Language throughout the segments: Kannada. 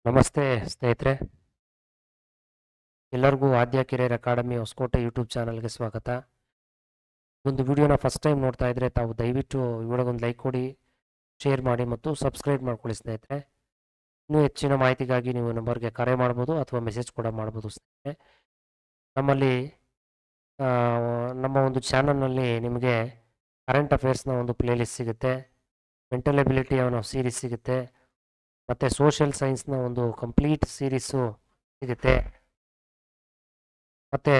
ನಮಸ್ತೆ ಸ್ನೇಹಿತರೆ, ಎಲ್ಲರಿಗೂ ಆದ್ಯ ಕೆರಿಯರ್ ಅಕಾಡೆಮಿ ಹೊಸಕೋಟೆ ಯೂಟ್ಯೂಬ್ ಚಾನಲ್ಗೆ ಸ್ವಾಗತ. ಒಂದು ವಿಡಿಯೋನ ಫಸ್ಟ್ ಟೈಮ್ ನೋಡ್ತಾ ಇದ್ರೆ ತಾವು ದಯವಿಟ್ಟು ವಿಡಿಯೋಗೊಂದು ಲೈಕ್ ಕೊಡಿ, ಶೇರ್ ಮಾಡಿ ಮತ್ತು ಸಬ್ಸ್ಕ್ರೈಬ್ ಮಾಡ್ಕೊಳ್ಳಿ ಸ್ನೇಹಿತರೆ. ಇನ್ನೂ ಹೆಚ್ಚಿನ ಮಾಹಿತಿಗಾಗಿ ನೀವು ನಂಬರ್ಗೆ ಕರೆ ಮಾಡ್ಬೋದು ಅಥವಾ ಮೆಸೇಜ್ ಕೂಡ ಮಾಡ್ಬೋದು ಸ್ನೇಹಿತರೆ. ನಮ್ಮಲ್ಲಿ ನಮ್ಮ ಒಂದು ಚಾನಲ್ನಲ್ಲಿ ನಿಮಗೆ ಕರೆಂಟ್ ಅಫೇರ್ಸ್ನ ಒಂದು ಪ್ಲೇಲಿಸ್ಟ್ ಸಿಗುತ್ತೆ, ಮೆಂಟಲ್ ಎಬಿಲಿಟಿ ಅನ್ನೋ ಸೀರೀಸ್ ಸಿಗುತ್ತೆ, ಮತ್ತು ಸೋಷಿಯಲ್ ಸೈನ್ಸ್ನ ಒಂದು ಕಂಪ್ಲೀಟ್ ಸೀರೀಸು ಸಿಗುತ್ತೆ, ಮತ್ತು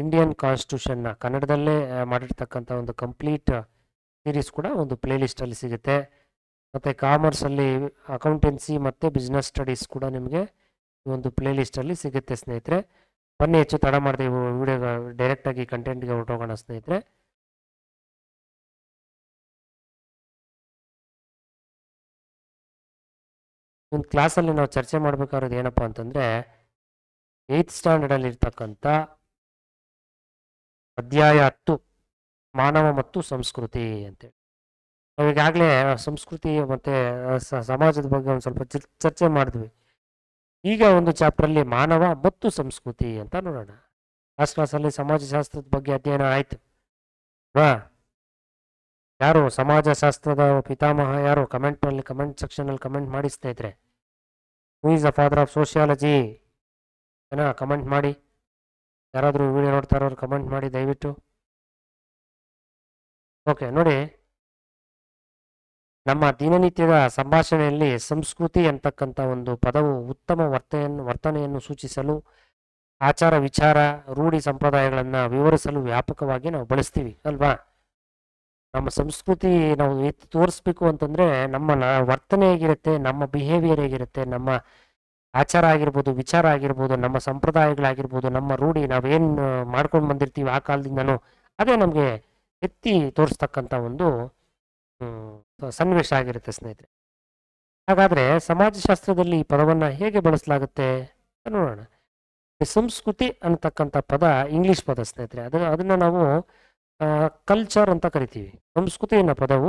ಇಂಡಿಯನ್ ಕಾನ್ಸ್ಟಿಟ್ಯೂಷನ್ನ ಕನ್ನಡದಲ್ಲೇ ಮಾಡಿರ್ತಕ್ಕಂಥ ಒಂದು ಕಂಪ್ಲೀಟ್ ಸೀರೀಸ್ ಕೂಡ ಒಂದು ಪ್ಲೇಲಿಸ್ಟಲ್ಲಿ ಸಿಗುತ್ತೆ. ಮತ್ತು ಕಾಮರ್ಸಲ್ಲಿ ಅಕೌಂಟೆನ್ಸಿ ಮತ್ತು ಬಿಸ್ನೆಸ್ ಸ್ಟಡೀಸ್ ಕೂಡ ನಿಮಗೆ ಈ ಒಂದು ಪ್ಲೇಲಿಸ್ಟಲ್ಲಿ ಸಿಗುತ್ತೆ ಸ್ನೇಹಿತರೆ. ಬನ್ನಿ, ಹೆಚ್ಚು ತಡ ಮಾಡಿದೆ ವಿಡಿಯೋ ಡೈರೆಕ್ಟಾಗಿ ಕಂಟೆಂಟ್ಗೆ ಹೊರಟೋಗೋಣ ಸ್ನೇಹಿತರೆ. ಒಂದು ಕ್ಲಾಸಲ್ಲಿ ನಾವು ಚರ್ಚೆ ಮಾಡಬೇಕಾಗಿರೋದು ಏನಪ್ಪ ಅಂತಂದರೆ 8th ಸ್ಟ್ಯಾಂಡರ್ಡಲ್ಲಿ ಇರ್ತಕ್ಕಂಥ ಅಧ್ಯಾಯ 10 ಮಾನವ ಮತ್ತು ಸಂಸ್ಕೃತಿ ಅಂತೇಳಿ. ನಾವು ಈಗಾಗಲೇ ಸಂಸ್ಕೃತಿ ಮತ್ತು ಸಮಾಜದ ಬಗ್ಗೆ ಒಂದು ಸ್ವಲ್ಪ ಚರ್ಚೆ ಮಾಡಿದ್ವಿ. ಈಗ ಒಂದು ಚಾಪ್ಟ್ರಲ್ಲಿ ಮಾನವ ಮತ್ತು ಸಂಸ್ಕೃತಿ ಅಂತ ನೋಡೋಣ. ಲಾಸ್ಟ್ ಕ್ಲಾಸಲ್ಲಿ ಸಮಾಜಶಾಸ್ತ್ರದ ಬಗ್ಗೆ ಅಧ್ಯಯನ ಆಯಿತು. ಯಾರು ಸಮಾಜಶಾಸ್ತ್ರದ ಪಿತಾಮಹ ಯಾರು? ಕಮೆಂಟ್ ಸೆಕ್ಷನಲ್ಲಿ ಕಮೆಂಟ್ ಮಾಡಿ ಸ್ನೇಹಿತರೆ. Who is the father of sociology? ಏನಾ ಕಮೆಂಟ್ ಮಾಡಿ. ಯಾರಾದರೂ ವಿಡಿಯೋ ನೋಡ್ತಾ ಇರೋರು ಕಮೆಂಟ್ ಮಾಡಿ ದಯವಿಟ್ಟು. ಓಕೆ, ನೋಡಿ, ನಮ್ಮ ದಿನನಿತ್ಯದ ಸಂಭಾಷಣೆಯಲ್ಲಿ ಸಂಸ್ಕೃತಿ ಅಂತಕ್ಕಂಥ ಒಂದು ಪದವು ಉತ್ತಮ ವರ್ತನೆಯನ್ನು ಸೂಚಿಸಲು, ಆಚಾರ ವಿಚಾರ ರೂಢಿ ಸಂಪ್ರದಾಯಗಳನ್ನು ವಿವರಿಸಲು ವ್ಯಾಪಕವಾಗಿ ನಾವು ಬಳಸ್ತೀವಿ ಅಲ್ವಾ? ನಮ್ಮ ಸಂಸ್ಕೃತಿ ನಾವು ಎತ್ತಿ ತೋರಿಸ್ಬೇಕು ಅಂತಂದರೆ ನಮ್ಮ ವರ್ತನೆ ಹೇಗಿರುತ್ತೆ, ನಮ್ಮ ಬಿಹೇವಿಯರ್ ಹೇಗಿರುತ್ತೆ, ನಮ್ಮ ಆಚಾರ ಆಗಿರ್ಬೋದು, ವಿಚಾರ ಆಗಿರ್ಬೋದು, ನಮ್ಮ ಸಂಪ್ರದಾಯಗಳಾಗಿರ್ಬೋದು, ನಮ್ಮ ರೂಢಿ ನಾವೇನು ಮಾಡ್ಕೊಂಡು ಬಂದಿರ್ತೀವಿ ಆ ಕಾಲದಿಂದನೂ, ಅದೇ ನಮಗೆ ಎತ್ತಿ ತೋರಿಸ್ತಕ್ಕಂಥ ಒಂದು ಸನ್ನಿವೇಶ ಆಗಿರುತ್ತೆ ಸ್ನೇಹಿತರೆ. ಹಾಗಾದರೆ ಸಮಾಜಶಾಸ್ತ್ರದಲ್ಲಿ ಈ ಪದವನ್ನು ಹೇಗೆ ಬಳಸಲಾಗುತ್ತೆ ನೋಡೋಣ. ಸಂಸ್ಕೃತಿ ಅನ್ನತಕ್ಕಂಥ ಪದ ಇಂಗ್ಲೀಷ್ ಪದ ಸ್ನೇಹಿತರೆ. ಅದನ್ನು ನಾವು ಕಲ್ಚರ್ ಅಂತ ಕರಿತೀವಿ. ಸಂಸ್ಕೃತಿ ಅನ್ನೋ ಪದವು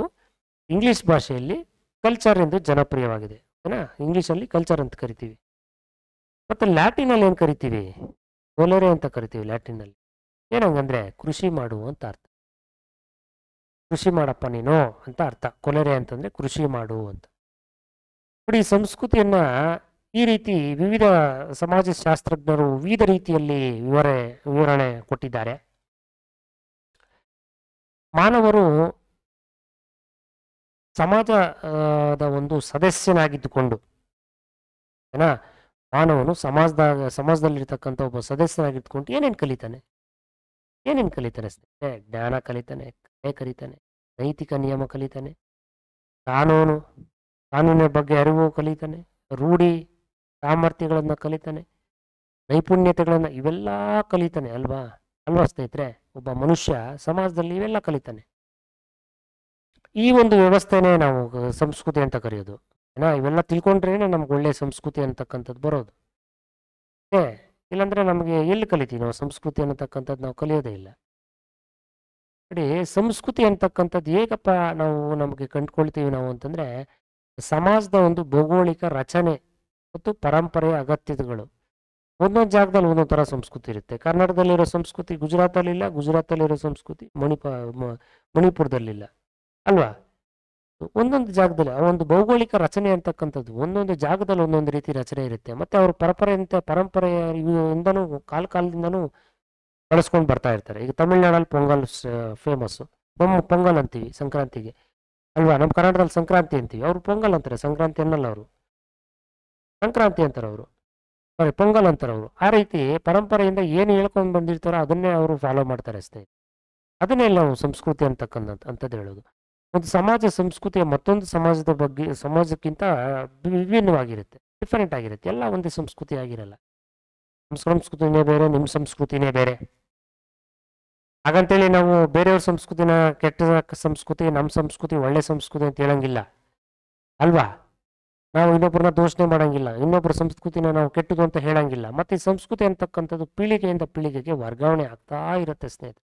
ಇಂಗ್ಲೀಷ್ ಭಾಷೆಯಲ್ಲಿ ಕಲ್ಚರ್ ಎಂದು ಜನಪ್ರಿಯವಾಗಿದೆ. ಏನಾ ಇಂಗ್ಲೀಷಲ್ಲಿ ಕಲ್ಚರ್ ಅಂತ ಕರಿತೀವಿ. ಮತ್ತು ಲ್ಯಾಟಿನಲ್ಲಿ ಏನು ಕರಿತೀವಿ? ಕೊಲೆರೆ ಅಂತ ಕರಿತೀವಿ ಲ್ಯಾಟಿನಲ್ಲಿ. ಏನಂಗಂದ್ರೆ ಕೃಷಿ ಮಾಡು ಅಂತ ಅರ್ಥ. ಕೃಷಿ ಮಾಡಪ್ಪ ನೀನು ಅಂತ ಅರ್ಥ. ಕೊಲೆರೆ ಅಂತಂದರೆ ಕೃಷಿ ಮಾಡು ಅಂತ. ನೋಡಿ, ಸಂಸ್ಕೃತಿಯನ್ನ ಈ ರೀತಿ ವಿವಿಧ ಸಮಾಜಶಾಸ್ತ್ರಜ್ಞರು ವಿವಿಧ ರೀತಿಯಲ್ಲಿ ವಿವರಣೆ ಕೊಟ್ಟಿದ್ದಾರೆ. ಮಾನವರು ಸಮಾಜದ ಒಂದು ಸದಸ್ಯನಾಗಿದ್ದುಕೊಂಡು, ಏನಾ ಮಾನವನು ಸಮಾಜದಲ್ಲಿರ್ತಕ್ಕಂಥ ಒಬ್ಬ ಸದಸ್ಯನಾಗಿದ್ದುಕೊಂಡು ಏನೇನು ಕಲಿತಾನೆ ಸ್ನೇಹಿತರೆ? ಜ್ಞಾನ ಕಲಿತಾನೆ, ಕಲೆ ಕಲಿತಾನೆ, ನೈತಿಕ ನಿಯಮ ಕಲಿತಾನೆ, ಕಾನೂನಿನ ಬಗ್ಗೆ ಅರಿವು ಕಲಿತಾನೆ, ರೂಢಿ ಸಾಮರ್ಥ್ಯಗಳನ್ನು ಕಲಿತಾನೆ, ನೈಪುಣ್ಯತೆಗಳನ್ನು ಇವೆಲ್ಲ ಕಲಿತಾನೆ ಅಲ್ವಾ ಸ್ನೇಹಿತರೆ? ಒಬ್ಬ ಮನುಷ್ಯ ಸಮಾಜದಲ್ಲಿ ಇವೆಲ್ಲ ಕಲಿತಾನೆ. ಈ ಒಂದು ವ್ಯವಸ್ಥೆನೇ ನಾವು ಸಂಸ್ಕೃತಿ ಅಂತ ಕರೆಯೋದು. ಇವೆಲ್ಲ ತಿಳ್ಕೊಂಡ್ರೇನೆ ನಮ್ಗೆ ಒಳ್ಳೆ ಸಂಸ್ಕೃತಿ ಅಂತಕ್ಕಂಥದ್ದು ಬರೋದು. ಇಲ್ಲಾಂದ್ರೆ ನಮಗೆ ಎಲ್ಲಿ ಕಲಿತೀವಿ ನಾವು ಸಂಸ್ಕೃತಿ ಅನ್ನತಕ್ಕಂಥದ್ದು? ನಾವು ಕಲಿಯೋದೇ ಇಲ್ಲ. ನೋಡಿ, ಸಂಸ್ಕೃತಿ ಅಂತಕ್ಕಂಥದ್ದು ಹೇಗಪ್ಪ ನಮಗೆ ಕಂಡುಕೊಳ್ತೀವಿ ನಾವು ಅಂತಂದ್ರೆ, ಸಮಾಜದ ಒಂದು ಭೌಗೋಳಿಕ ರಚನೆ ಮತ್ತು ಪರಂಪರೆಯ ಅಗತ್ಯತೆಗಳು. ಒಂದೊಂದು ಜಾಗದಲ್ಲಿ ಒಂದೊಂದು ಥರ ಸಂಸ್ಕೃತಿ ಇರುತ್ತೆ. ಕರ್ನಾಟಕದಲ್ಲಿರೋ ಸಂಸ್ಕೃತಿ ಗುಜರಾತಲ್ಲಿಲ್ಲ, ಗುಜರಾತಲ್ಲಿರೋ ಸಂಸ್ಕೃತಿ ಮಣಿಪುರದಲ್ಲಿಲ್ಲ ಅಲ್ವಾ? ಒಂದೊಂದು ಜಾಗದಲ್ಲಿ ಒಂದು ಭೌಗೋಳಿಕ ರಚನೆ ಅಂತಕ್ಕಂಥದ್ದು ಒಂದೊಂದು ಜಾಗದಲ್ಲಿ ಒಂದೊಂದು ರೀತಿ ರಚನೆ ಇರುತ್ತೆ. ಮತ್ತು ಅವರು ಪರಂಪರೆಯಿಂದನೂ ಕಾಲದಿಂದನೂ ಬಳಸ್ಕೊಂಡು ಬರ್ತಾ ಇರ್ತಾರೆ. ಈಗ ತಮಿಳ್ನಾಡಲ್ಲಿ ಪೊಂಗಲ್ ಫೇಮಸ್ಸು. ಪೊಂಗಲ್ ಅಂತೀವಿ ಸಂಕ್ರಾಂತಿಗೆ ಅಲ್ವಾ? ನಮ್ಮ ಕರ್ನಾಟಕದಲ್ಲಿ ಸಂಕ್ರಾಂತಿ ಅಂತೀವಿ, ಅವರು ಪೊಂಗಲ್ ಅಂತಾರೆ. ಸಂಕ್ರಾಂತಿ ಅನ್ನಲ್ಲ, ಅವರು ಸಂಕ್ರಾಂತಿ ಅಂತಾರೆ, ಅವರು ಸಾರಿ ಪೊಂಗಲ್ ಅಂತಾರೆ ಅವರು. ಆ ರೀತಿ ಪರಂಪರೆಯಿಂದ ಏನು ಹೇಳ್ಕೊಂಡು ಬಂದಿರ್ತಾರೋ ಅದನ್ನೇ ಅವರು ಫಾಲೋ ಮಾಡ್ತಾರೆ ಸ್ನೇಹಿತರೆ. ಅದನ್ನೇ ನಾವು ಸಂಸ್ಕೃತಿ ಅಂತಕ್ಕಂಥದ್ದು ಹೇಳೋದು. ಒಂದು ಸಮಾಜ ಸಂಸ್ಕೃತಿಯ ಮತ್ತೊಂದು ಸಮಾಜಕ್ಕಿಂತ ವಿಭಿನ್ನವಾಗಿರುತ್ತೆ, ಡಿಫರೆಂಟ್ ಆಗಿರುತ್ತೆ. ಎಲ್ಲ ಒಂದೇ ಸಂಸ್ಕೃತಿ ಆಗಿರಲ್ಲ. ನಮ್ಮ ಸಂಸ್ಕೃತಿನೇ ಬೇರೆ, ನಿಮ್ಮ ಸಂಸ್ಕೃತಿನೇ ಬೇರೆ. ಹಾಗಂತೇಳಿ ನಾವು ಬೇರೆಯವ್ರ ಸಂಸ್ಕೃತಿನ ಕೆಟ್ಟ ಸಂಸ್ಕೃತಿ, ನಮ್ಮ ಸಂಸ್ಕೃತಿ ಒಳ್ಳೆ ಸಂಸ್ಕೃತಿ ಅಂತ ಹೇಳಂಗಿಲ್ಲ ಅಲ್ವಾ? ನಾವು ಇನ್ನೊಬ್ಬರನ್ನ ದೋಷಣೆ ಮಾಡಂಗಿಲ್ಲ, ಇನ್ನೊಬ್ಬರ ಸಂಸ್ಕೃತಿನ ನಾವು ಕೆಟ್ಟದು ಅಂತ ಹೇಳಂಗಿಲ್ಲ. ಮತ್ತು ಈ ಸಂಸ್ಕೃತಿ ಅಂತಕ್ಕಂಥದ್ದು ಪೀಳಿಗೆಯಿಂದ ಪೀಳಿಗೆಗೆ ವರ್ಗಾವಣೆ ಆಗ್ತಾ ಇರುತ್ತೆ ಸ್ನೇಹಿತರೆ.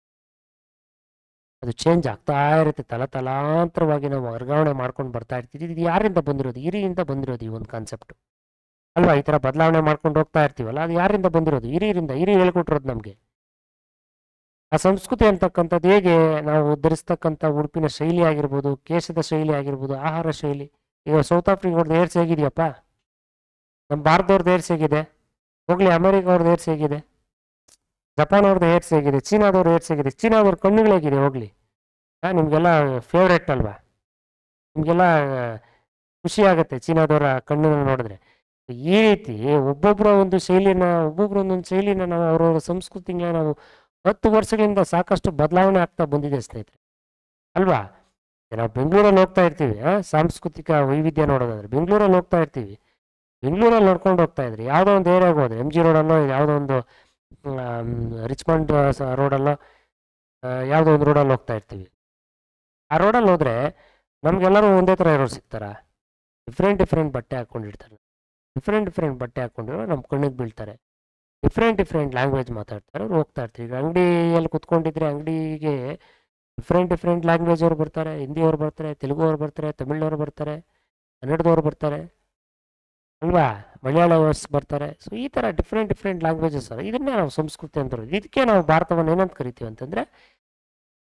ಅದು ಚೇಂಜ್ ಆಗ್ತಾ ಇರುತ್ತೆ, ತಲಾಂತರವಾಗಿ ನಾವು ವರ್ಗಾವಣೆ ಮಾಡ್ಕೊಂಡು ಬರ್ತಾ ಇರ್ತೀವಿ. ಇದು ಯಾರಿಂದ ಬಂದಿರೋದು? ಹಿರಿಯಿಂದ ಬಂದಿರೋದು ಈ ಒಂದು ಕಾನ್ಸೆಪ್ಟು. ಅಲ್ವಾ? ಈ ತರ ಬದಲಾವಣೆ ಮಾಡ್ಕೊಂಡು ಹೋಗ್ತಾ ಇರ್ತೀವಲ್ಲ, ಅದು ಯಾರಿಂದ ಬಂದಿರೋದು? ಹಿರಿಯರಿಂದ. ಹಿರಿಯರು ಹೇಳ್ಕೊಟ್ಟಿರೋದು ನಮ್ಗೆ. ಆ ಸಂಸ್ಕೃತಿ ಅಂತಕ್ಕಂಥದ್ದು ಹೇಗೆ ನಾವು ಧರಿಸ್ತಕ್ಕಂಥ ಉಡುಪಿನ ಶೈಲಿ ಆಗಿರ್ಬೋದು, ಕೇಶದ ಶೈಲಿ ಆಗಿರ್ಬೋದು, ಆಹಾರ ಶೈಲಿ. ಈಗ ಸೌತ್ ಆಫ್ರಿಕಾವ್ರದ್ದು ಏರ್ಸ್ ಹೇಗಿದೆಯಪ್ಪ, ನಮ್ಮ ಭಾರತದವ್ರದ್ದು ಏರ್ಸ್ ಹೇಗಿದೆ, ಹೋಗ್ಲಿ ಅಮೆರಿಕ ಅವ್ರದ್ದು ಏರ್ಸ್ ಹೇಗಿದೆ, ಜಪಾನ್ ಅವ್ರದ್ದು ಏರ್ಸ್ ಹೇಗಿದೆ, ಚೀನಾದವ್ರ ಏರ್ಸ್ ಹೇಗಿದೆ, ಚೀನಾದವ್ರ ಕಣ್ಣುಗಳು ಹೇಗಿದೆ ಹೋಗ್ಲಿ. ನಿಮ್ಗೆಲ್ಲ ಫೇವ್ರೇಟ್ ಅಲ್ವಾ? ನಿಮ್ಗೆಲ್ಲ ಖುಷಿ ಆಗುತ್ತೆ ಚೀನಾದವರ ಕಣ್ಣನ್ನು ನೋಡಿದ್ರೆ. ಈ ರೀತಿ ಒಬ್ಬೊಬ್ಬರ ಒಂದು ಶೈಲಿನ, ಒಬ್ಬೊಬ್ಬರ ಒಂದೊಂದು ಶೈಲಿನ ನಾವು ಅವರವರ ಸಂಸ್ಕೃತಿಗೆ ನಾವು 10 ವರ್ಷಗಳಿಂದ ಸಾಕಷ್ಟು ಬದಲಾವಣೆ ಆಗ್ತಾ ಬಂದಿದೆ ಸ್ನೇಹಿತರೆ, ಅಲ್ವಾ? ನಾವು ಬೆಂಗಳೂರಲ್ಲಿ ಹೋಗ್ತಾ ಇರ್ತೀವಿ, ಸಾಂಸ್ಕೃತಿಕ ವೈವಿಧ್ಯ ನೋಡೋದಾದ್ರೆ ಬೆಂಗಳೂರಲ್ಲಿ ಹೋಗ್ತಾ ಇರ್ತೀವಿ. ಬೆಂಗಳೂರಲ್ಲಿ ನೋಡ್ಕೊಂಡು ಹೋಗ್ತಾ ಇದ್ರಿ, ಯಾವುದೋ ಒಂದು ಏರಿಯಾಗೆ ಹೋದ್ರೆ MG ರೋಡಲ್ಲೋ ಯಾವುದೋ ಒಂದು ರಿಚ್ಮಂಡ್ ರೋಡಲ್ಲೋ ಯಾವುದೋ ಒಂದು ರೋಡಲ್ಲಿ ಹೋಗ್ತಾ ಇರ್ತೀವಿ. ಆ ರೋಡಲ್ಲಿ ಹೋದ್ರೆ ನಮ್ಗೆಲ್ಲರೂ ಒಂದೇ ಥರ ಇರೋರು ಸಿಗ್ತಾರ? ಡಿಫ್ರೆಂಟ್ ಬಟ್ಟೆ ಹಾಕ್ಕೊಂಡಿರ್ತಾರೆ. ಡಿಫ್ರೆಂಟ್ ಬಟ್ಟೆ ಹಾಕ್ಕೊಂಡಿರೋ ನಮ್ಮ ಕಣ್ಣಿಗೆ ಬೀಳ್ತಾರೆ. ಡಿಫ್ರೆಂಟ್ ಲ್ಯಾಂಗ್ವೇಜ್ ಮಾತಾಡ್ತಾರೆ. ಅವ್ರು ಹೋಗ್ತಾ ಇರ್ತೀವಿ. ಈಗ ಅಂಗಡಿಯಲ್ಲಿ ಕುತ್ಕೊಂಡಿದ್ರೆ ಅಂಗಡಿಗೆ ಡಿಫ್ರೆಂಟ್ ಲ್ಯಾಂಗ್ವೇಜ್ ಅವ್ರು ಬರ್ತಾರೆ. ಹಿಂದಿಯವ್ರು ಬರ್ತಾರೆ, ತೆಲುಗು ಅವ್ರು ಬರ್ತಾರೆ, ತಮಿಳ್ನವ್ರು ಬರ್ತಾರೆ, ಕನ್ನಡದವ್ರು ಬರ್ತಾರೆ, ಅಲ್ವಾ? ಮಲಯಾಳವರ್ಸ್ ಬರ್ತಾರೆ. ಸೊ ಈ ಥರ ಡಿಫ್ರೆಂಟ್ ಲ್ಯಾಂಗ್ವೇಜಸ್ ಇದನ್ನೇ ನಾವು ಸಂಸ್ಕೃತಿ ಅಂತ. ಇದಕ್ಕೆ ನಾವು ಭಾರತವನ್ನು ಏನಂತ ಕರಿತೀವಿ ಅಂತಂದರೆ,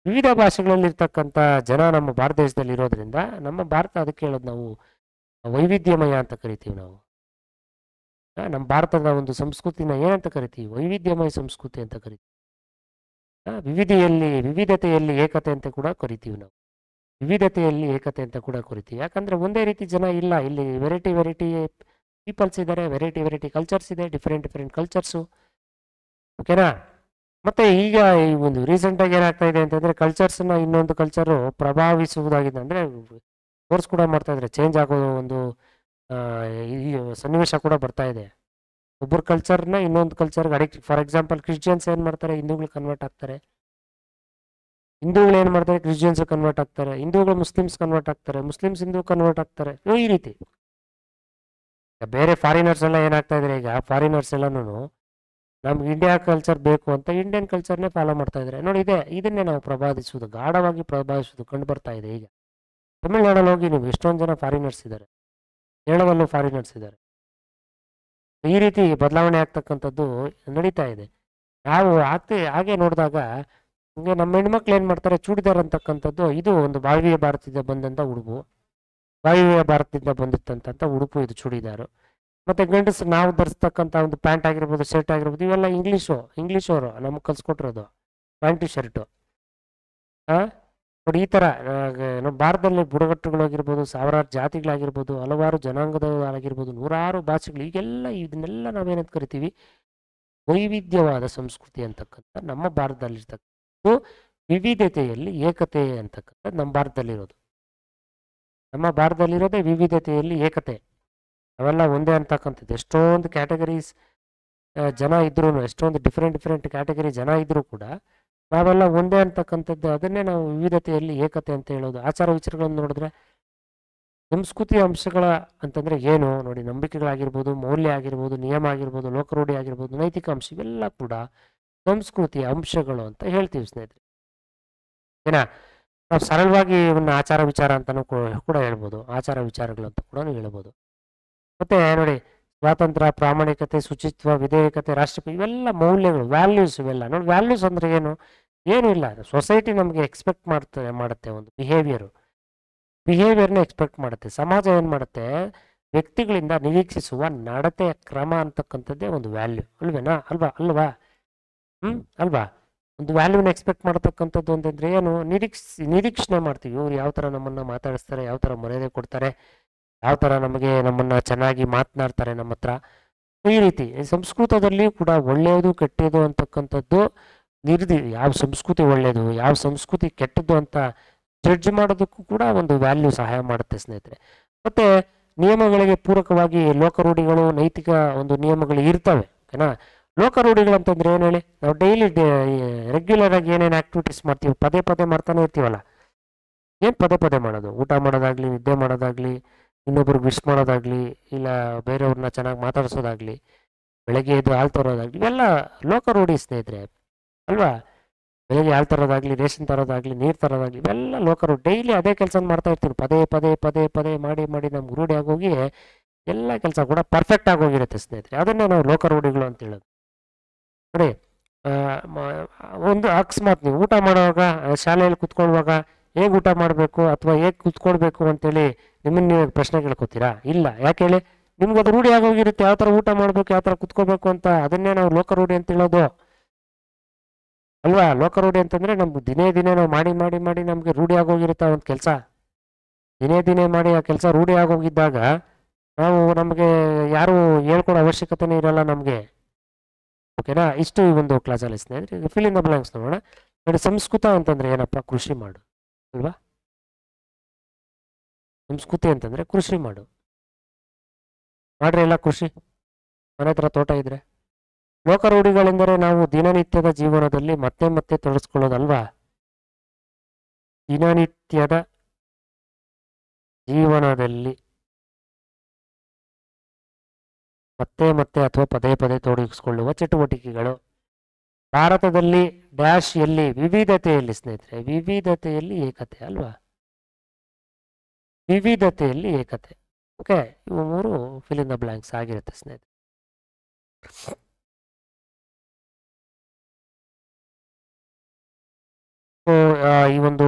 ವಿವಿಧ ಭಾಷೆಗಳಲ್ಲಿರ್ತಕ್ಕಂಥ ಜನ ನಮ್ಮ ಭಾರತ ದೇಶದಲ್ಲಿ ಇರೋದ್ರಿಂದ ನಮ್ಮ ಭಾರತ ಅದಕ್ಕೆ ಹೇಳೋದು ನಾವು ವೈವಿಧ್ಯಮಯ ಅಂತ ಕರಿತೀವಿ ನಾವು. ನಮ್ಮ ಭಾರತದ ಒಂದು ಸಂಸ್ಕೃತಿನ ಏನಂತ ಕರಿತೀವಿ? ವೈವಿಧ್ಯಮಯ ಸಂಸ್ಕೃತಿ ಅಂತ ಕರಿತೀವಿ. ವಿವಿಧತೆಯಲ್ಲಿ ಏಕತೆ ಅಂತ ಕೂಡ ಕರಿತೀವಿ ನಾವು. ವಿವಿಧತೆಯಲ್ಲಿ ಏಕತೆ ಅಂತ ಕೂಡ ಕರಿತೀವಿ. ಯಾಕಂದ್ರೆ ಒಂದೇ ರೀತಿ ಜನ ಇಲ್ಲ, ಇಲ್ಲಿ ವೆರೈಟಿ ಪೀಪಲ್ಸ್ ಇದ್ದಾರೆ, ವೆರೈಟಿ ಕಲ್ಚರ್ಸ್ ಇದೆ, ಡಿಫ್ರೆಂಟ್ ಕಲ್ಚರ್ಸು. ಓಕೆನಾ? ಮತ್ತೆ ಈಗ ಈ ಒಂದು ರೀಸೆಂಟಾಗಿ ಏನಾಗ್ತಾ ಇದೆ ಅಂತಂದ್ರೆ, ಕಲ್ಚರ್ಸ್ನ ಇನ್ನೊಂದು ಕಲ್ಚರು ಪ್ರಭಾವಿಸುವುದಾಗಿದೆ. ಅಂದ್ರೆ ಕೋರ್ಸ್ ಕೂಡ ಮಾಡ್ತಾ ಇದ್ದಾರೆ, ಚೇಂಜ್ ಆಗೋದು ಒಂದು ಈ ಸನ್ನಿವೇಶ ಕೂಡ ಬರ್ತಾ ಇದೆ. ಒಬ್ಬರು ಕಲ್ಚರ್ನ ಇನ್ನೊಂದು ಕಲ್ಚರ್ಗೆ ಅಡಿಕ್ಟ್. ಫಾರ್ ಎಕ್ಸಾಂಪಲ್ ಕ್ರಿಶ್ಚಿಯನ್ಸ್ ಏನು ಮಾಡ್ತಾರೆ, ಹಿಂದೂಗಳು ಕನ್ವರ್ಟ್ ಆಗ್ತಾರೆ. ಹಿಂದೂಗಳು ಏನು ಮಾಡ್ತಾರೆ, ಕ್ರಿಶ್ಚಿಯನ್ಸ್ ಕನ್ವರ್ಟ್ ಆಗ್ತಾರೆ. ಹಿಂದೂಗಳು ಮುಸ್ಲಿಮ್ಸ್ ಕನ್ವರ್ಟ್ ಆಗ್ತಾರೆ, ಮುಸ್ಲಿಮ್ಸ್ ಹಿಂದೂ ಕನ್ವರ್ಟ್ ಆಗ್ತಾರೆ. ಈ ರೀತಿ ಬೇರೆ ಫಾರಿನರ್ಸ್ ಎಲ್ಲ ಏನಾಗ್ತಾ ಇದ್ದಾರೆ, ಈಗ ಫಾರಿನರ್ಸ್ ಎಲ್ಲನೂ ನಮ್ಗೆ ಇಂಡಿಯಾ ಕಲ್ಚರ್ ಬೇಕು ಅಂತ ಇಂಡಿಯನ್ ಕಲ್ಚರ್ನೇ ಫಾಲೋ ಮಾಡ್ತಾ ಇದ್ದಾರೆ. ನೋಡಿ, ಇದನ್ನೇ ನಾವು ಪ್ರಭಾವಿಸುವುದು, ಗಾಢವಾಗಿ ಪ್ರಭಾವಿಸುವುದು ಕಂಡು ಬರ್ತಾ ಇದೆ. ಈಗ ತಮಿಳ್ನಾಡಲ್ಲಿ ಹೋಗಿ ನೀವು ಎಷ್ಟೊಂದು ಜನ ಫಾರಿನರ್ಸ್ ಇದ್ದಾರೆ, ಕೇರಳದಲ್ಲೂ ಫಾರಿನರ್ಸ್ ಇದ್ದಾರೆ. ಈ ರೀತಿ ಬದಲಾವಣೆ ಆಗ್ತಕ್ಕಂಥದ್ದು ನಡೀತಾ ಇದೆ. ನಾವು ಹಾಗೆ ನೋಡಿದಾಗ ಹಿಂಗೆ ನಮ್ಮ ಹೆಣ್ಮಕ್ಳು ಏನು ಮಾಡ್ತಾರೆ, ಚೂಡಿದಾರ್ ಅಂತಕ್ಕಂಥದ್ದು ಇದು ಒಂದು ವಾಯುವ್ಯ ಭಾರತದಿಂದ ಬಂದಂಥ ಉಡುಪು, ವಾಯುವ್ಯ ಭಾರತದಿಂದ ಬಂದಿತ್ತಂತ ಉಡುಪು ಇದು ಚೂಡಿದಾರು. ಮತ್ತು ಗಂಡಸರು ನಾವು ಧರಿಸ್ತಕ್ಕಂಥ ಒಂದು ಪ್ಯಾಂಟ್ ಆಗಿರ್ಬೋದು, ಶರ್ಟ್ ಆಗಿರ್ಬೋದು, ಇವೆಲ್ಲ ಇಂಗ್ಲೀಷವರು ನಮಗೆ ಕಲ್ಸ್ಕೊಟ್ಟಿರೋದು ಪ್ಯಾಂಟು ಶರ್ಟು. ನೋಡಿ, ಈ ಥರ ನಮ್ಮ ಭಾರತದಲ್ಲಿ ಬುಡಕಟ್ಟುಗಳಾಗಿರ್ಬೋದು, ಸಾವಿರಾರು ಜಾತಿಗಳಾಗಿರ್ಬೋದು, ಹಲವಾರು ಜನಾಂಗದವರಾಗಿರ್ಬೋದು, ನೂರಾರು ಭಾಷೆಗಳು, ಇದನ್ನೆಲ್ಲ ನಾವೇನಂತ ಕರಿತೀವಿ? ವೈವಿಧ್ಯವಾದ ಸಂಸ್ಕೃತಿ ಅಂತಕ್ಕಂಥ ನಮ್ಮ ಭಾರತದಲ್ಲಿರ್ತಕ್ಕಂಥ ವಿವಿಧತೆಯಲ್ಲಿ ಏಕತೆ ಅಂತಕ್ಕಂಥದ್ದು ನಮ್ಮ ಭಾರತದಲ್ಲಿರೋದು. ನಮ್ಮ ಭಾರತದಲ್ಲಿರೋದೇ ವಿವಿಧತೆಯಲ್ಲಿ ಏಕತೆ. ಅವೆಲ್ಲ ಒಂದೇ ಅಂತಕ್ಕಂಥದ್ದು. ಎಷ್ಟೊಂದು ಕ್ಯಾಟಗರೀಸ್ ಜನ ಇದ್ರೂ, ಎಷ್ಟೊಂದು ಡಿಫ್ರೆಂಟ್ ಕ್ಯಾಟಗರಿ ಜನ ಇದ್ರೂ ಕೂಡ ನಾವೆಲ್ಲ ಒಂದೇ ಅಂತಕ್ಕಂಥದ್ದು. ಅದನ್ನೇ ನಾವು ವಿವಿಧತೆಯಲ್ಲಿ ಏಕತೆ ಅಂತ ಹೇಳೋದು. ಆಚಾರ ವಿಚಾರಗಳನ್ನು ನೋಡಿದ್ರೆ ಸಂಸ್ಕೃತಿ ಅಂಶಗಳ ಅಂತಂದರೆ ಏನು ನೋಡಿ, ನಂಬಿಕೆಗಳಾಗಿರ್ಬೋದು, ಮೌಲ್ಯ ಆಗಿರ್ಬೋದು, ನಿಯಮ ಆಗಿರ್ಬೋದು, ಲೋಕರೂಢಿ ಆಗಿರ್ಬೋದು, ನೈತಿಕ ಅಂಶ, ಇವೆಲ್ಲ ಕೂಡ ಸಂಸ್ಕೃತಿಯ ಅಂಶಗಳು ಅಂತ ಹೇಳ್ತೀವಿ ಸ್ನೇಹಿತರೆ. ಏನಾ? ನಾವು ಸರಳವಾಗಿ ಇವನ್ನ ಆಚಾರ ವಿಚಾರ ಅಂತಲೂ ಕೂಡ ಹೇಳ್ಬೋದು, ಆಚಾರ ವಿಚಾರಗಳು ಅಂತ ಕೂಡ ಹೇಳ್ಬೋದು. ಮತ್ತೆ ನೋಡಿ, ಸ್ವಾತಂತ್ರ್ಯ, ಪ್ರಾಮಾಣಿಕತೆ, ಶುಚಿತ್ವ, ವಿಧೇಯಕತೆ, ರಾಷ್ಟ್ರಪತಿ, ಇವೆಲ್ಲ ಮೌಲ್ಯಗಳು, ವ್ಯಾಲ್ಯೂಸ್. ಇವೆಲ್ಲ ನೋಡಿ, ವ್ಯಾಲ್ಯೂಸ್ ಅಂದರೆ ಏನು ಇಲ್ಲ. ಸೊಸೈಟಿ ನಮಗೆ ಎಕ್ಸ್ಪೆಕ್ಟ್ ಮಾಡುತ್ತೆ ಒಂದು ಬಿಹೇವಿಯರ್ನ ಎಕ್ಸ್ಪೆಕ್ಟ್ ಮಾಡುತ್ತೆ. ಸಮಾಜ ಏನು ಮಾಡುತ್ತೆ, ವ್ಯಕ್ತಿಗಳಿಂದ ನಿರೀಕ್ಷಿಸುವ ನಡತೆಯ ಕ್ರಮ ಅಂತಕ್ಕಂಥದ್ದೇ ಒಂದು ವ್ಯಾಲ್ಯೂ ಅಲ್ವಾ? ಅಲ್ವಾ? ಒಂದು ವ್ಯಾಲ್ಯೂನ ಎಕ್ಸ್ಪೆಕ್ಟ್ ಮಾಡತಕ್ಕಂಥದ್ದು ಅಂತಂದ್ರೆ ಏನು, ನಿರೀಕ್ಷಣೆ ಮಾಡ್ತೀವಿ. ಇವ್ರು ಯಾವ ಥರ ನಮ್ಮನ್ನು ಮಾತಾಡಿಸ್ತಾರೆ, ಯಾವ ಥರ ಮರ್ಯಾದೆ ಕೊಡ್ತಾರೆ, ಯಾವ ಥರ ನಮ್ಮನ್ನು ಚೆನ್ನಾಗಿ ಮಾತನಾಡ್ತಾರೆ ನಮ್ಮ ಹತ್ರ. ಈ ರೀತಿ ಸಂಸ್ಕೃತದಲ್ಲಿ ಕೂಡ ಒಳ್ಳೆಯದು ಕೆಟ್ಟದ್ದು ಅಂತಕ್ಕಂಥದ್ದು ಯಾವ ಸಂಸ್ಕೃತಿ ಒಳ್ಳೆಯದು, ಯಾವ ಸಂಸ್ಕೃತಿ ಕೆಟ್ಟದ್ದು ಅಂತ ಜಡ್ಜ್ ಮಾಡೋದಕ್ಕೂ ಕೂಡ ಒಂದು ವ್ಯಾಲ್ಯೂ ಸಹಾಯ ಮಾಡುತ್ತೆ ಸ್ನೇಹಿತರೆ. ಮತ್ತೆ ನಿಯಮಗಳಿಗೆ ಪೂರಕವಾಗಿ ಲೋಕರೂಢಿಗಳು, ನೈತಿಕ ಒಂದು ನಿಯಮಗಳು ಇರ್ತವೆ. ಓಕೆನಾ? ಲೋಕರೂಢಿಗಳು ಅಂತಂದ್ರೆ ಏನು ಹೇಳಿ, ನಾವು ಡೈಲಿ ರೆಗ್ಯುಲರ್ ಆಗಿ ಏನೇನು ಆಕ್ಟಿವಿಟೀಸ್ ಮಾಡ್ತೀವಿ, ಪದೇ ಮಾಡ್ತಾನೆ ಇರ್ತೀವಲ್ಲ. ಏನು ಪದೇ ಮಾಡೋದು? ಊಟ ಮಾಡೋದಾಗ್ಲಿ, ನಿದ್ದೆ ಮಾಡೋದಾಗ್ಲಿ, ಇನ್ನೊಬ್ರಿಗೆ ವಿಶ್ ಮಾಡೋದಾಗ್ಲಿ, ಇಲ್ಲ ಬೇರೆಯವ್ರನ್ನ ಚೆನ್ನಾಗಿ ಮಾತಾಡಿಸೋದಾಗ್ಲಿ, ಬೆಳಗ್ಗೆ ಎದ್ದು ಹಾಲು ತರೋದಾಗ್ಲಿ, ಇವೆಲ್ಲ ಲೋಕರೂಢಿ ಸ್ನೇಹಿತರೆ, ಅಲ್ವಾ? ಬೆಳಗ್ಗೆ ಹಾಲು ತರೋದಾಗ್ಲಿ, ರೇಷನ್ ತರೋದಾಗ್ಲಿ, ನೀರು ತರೋದಾಗ್ಲಿ, ಇವೆಲ್ಲ ಲೋಕರೂಢಿ. ಡೈಲಿ ಅದೇ ಕೆಲಸ ಮಾಡ್ತಾ ಇರ್ತೀವಿ. ಪದೇ ಮಾಡಿ ನಮ್ಗೆ ರೂಢಿ ಆಗೋಗಿ ಎಲ್ಲ ಕೆಲಸ ಕೂಡ ಪರ್ಫೆಕ್ಟ್ ಆಗಿ ಹೋಗಿರುತ್ತೆ ಸ್ನೇಹಿತರೆ. ಅದನ್ನೇ ನಾವು ಲೋಕರೂಢಿಗಳು ಅಂತ ಹೇಳೋದು. ನೋಡಿ, ಒಂದು ಅಕಸ್ಮಾತ್ ನೀವು ಊಟ ಮಾಡುವಾಗ ಶಾಲೆಯಲ್ಲಿ ಕುತ್ಕೊಳ್ಳುವಾಗ ಹೇಗೆ ಊಟ ಮಾಡಬೇಕು ಅಥವಾ ಹೇಗೆ ಕುತ್ಕೊಳ್ಬೇಕು ಅಂತೇಳಿ ನಿಮ್ಮನ್ನು ನೀವು ಪ್ರಶ್ನೆ ಕೇಳ್ಕೊತೀರಾ? ಇಲ್ಲ. ಯಾಕೆ ಹೇಳಿ? ನಿಮ್ಗೆ ಅದು ರೂಢಿ ಆಗೋಗಿರುತ್ತೆ ಯಾವ ಥರ ಊಟ ಮಾಡಬೇಕು, ಯಾವ ಥರ ಕುತ್ಕೋಬೇಕು ಅಂತ. ಅದನ್ನೇ ನಾವು ಲೋಕರೂಢಿ ಅಂತ ಹೇಳೋದು ಅಲ್ವಾ? ಲೋಕರೂಢಿ ಅಂತಂದರೆ ನಮ್ಗೆ ದಿನೇ ದಿನೇ ನಾವು ಮಾಡಿ ಮಾಡಿ ಮಾಡಿ ನಮಗೆ ರೂಢಿ ಆಗೋಗಿರುತ್ತೆ ಒಂದು ಕೆಲಸ. ದಿನೇ ದಿನೇ ಮಾಡಿ ಆ ಕೆಲಸ ರೂಢಿ ಆಗೋಗಿದ್ದಾಗ ನಮಗೆ ಯಾರು ಹೇಳ್ಕೊಡೋ ಅವಶ್ಯಕತೆನೇ ಇರಲ್ಲ ನಮಗೆ. ಓಕೆನಾ? ಇಷ್ಟು ಈ ಒಂದು ಕ್ಲಾಸಲ್ಲಿ ಸ್ನೇಹಿತರೆ. ಫಿಲ್ ಇನ್ ದ ಬ್ಲಾಂಕ್ಸ್ ನೋಡೋಣ. ನೋಡಿ, ಸಂಸ್ಕೃತ ಅಂತಂದರೆ ಏನಪ್ಪ? ಕೃಷಿ ಮಾಡು ಅಲ್ವಾ? ಸಂಸ್ಕೃತಿ ಅಂತಂದರೆ ಕೃಷಿ ಮಾಡು. ಮಾಡ್ರಿ ಎಲ್ಲ ಕೃಷಿ, ಮನೆ ಹತ್ರ ತೋಟ ಇದ್ರೆ. ಲೋಕರೂಢಿಗಳೆಂದರೆ ನಾವು ದಿನನಿತ್ಯದ ಜೀವನದಲ್ಲಿ ಮತ್ತೆ ಮತ್ತೆ ತೊಡಗಿಸ್ಕೊಳ್ಳೋದಲ್ವಾ? ದಿನನಿತ್ಯದ ಜೀವನದಲ್ಲಿ ಮತ್ತೆ ಮತ್ತೆ ಅಥವಾ ಪದೇ ಪದೇ ತೊಡಗಿಸಿಕೊಳ್ಳುವ ಚಟುವಟಿಕೆಗಳು. ಭಾರತದಲ್ಲಿ ಡ್ಯಾಶ್ ಎಲ್ಲಿ? ವಿವಿಧತೆಯಲ್ಲಿ ಸ್ನೇಹಿತರೆ. ವಿವಿಧತೆಯಲ್ಲಿ ಏಕತೆ ಅಲ್ವಾ? ವಿವಿಧತೆಯಲ್ಲಿ ಏಕತೆ. ಓಕೆ, ಇವು ಮೂರು ಫಿಲ್ ಇನ್ ದ ಬ್ಲಾಂಕ್ಸ್ ಆಗಿರುತ್ತೆ ಸ್ನೇಹಿತರೆ. ಸೊ ಈ ಒಂದು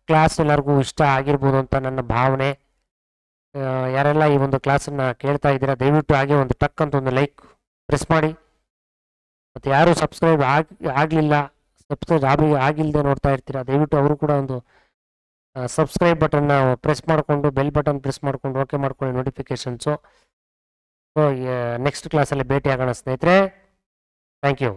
ಕ್ಲಾಸ್ ಎಲ್ಲರಿಗೂ ಇಷ್ಟ ಆಗಿರ್ಬೋದು ಅಂತ ನನ್ನ ಭಾವನೆ. ಯಾರೆಲ್ಲ ಈ ಒಂದು ಕ್ಲಾಸನ್ನು ಕೇಳ್ತಾ ಇದ್ದೀರಾ ದಯವಿಟ್ಟು ಹಾಗೆ ಒಂದು ಟಕ್ ಅಂತ ಒಂದು ಲೈಕ್ ಪ್ರೆಸ್ ಮಾಡಿ. ಮತ್ತು ಯಾರು ಸಬ್ಸ್ಕ್ರೈಬ್ ಆಗಲಿಲ್ಲ, ಸಬ್ಸ್ಕ್ರೈಬ್ ಆಗಿಲ್ಲದೆ ನೋಡ್ತಾ ಇರ್ತೀರಾ, ದಯವಿಟ್ಟು ಅವರು ಕೂಡ ಒಂದು ಸಬ್ಸ್ಕ್ರೈಬ್ ಬಟನ್ನ ಪ್ರೆಸ್ ಮಾಡಿಕೊಂಡು ಬೆಲ್ ಬಟನ್ ಪ್ರೆಸ್ ಮಾಡಿಕೊಂಡು ಓಕೆ ಮಾಡ್ಕೊಳ್ಳಿ ನೋಟಿಫಿಕೇಶನ್ಸು. ಸೊ ನೆಕ್ಸ್ಟ್ ಕ್ಲಾಸಲ್ಲಿ ಭೇಟಿ ಆಗೋಣ ಸ್ನೇಹಿತರೆ. Thank you.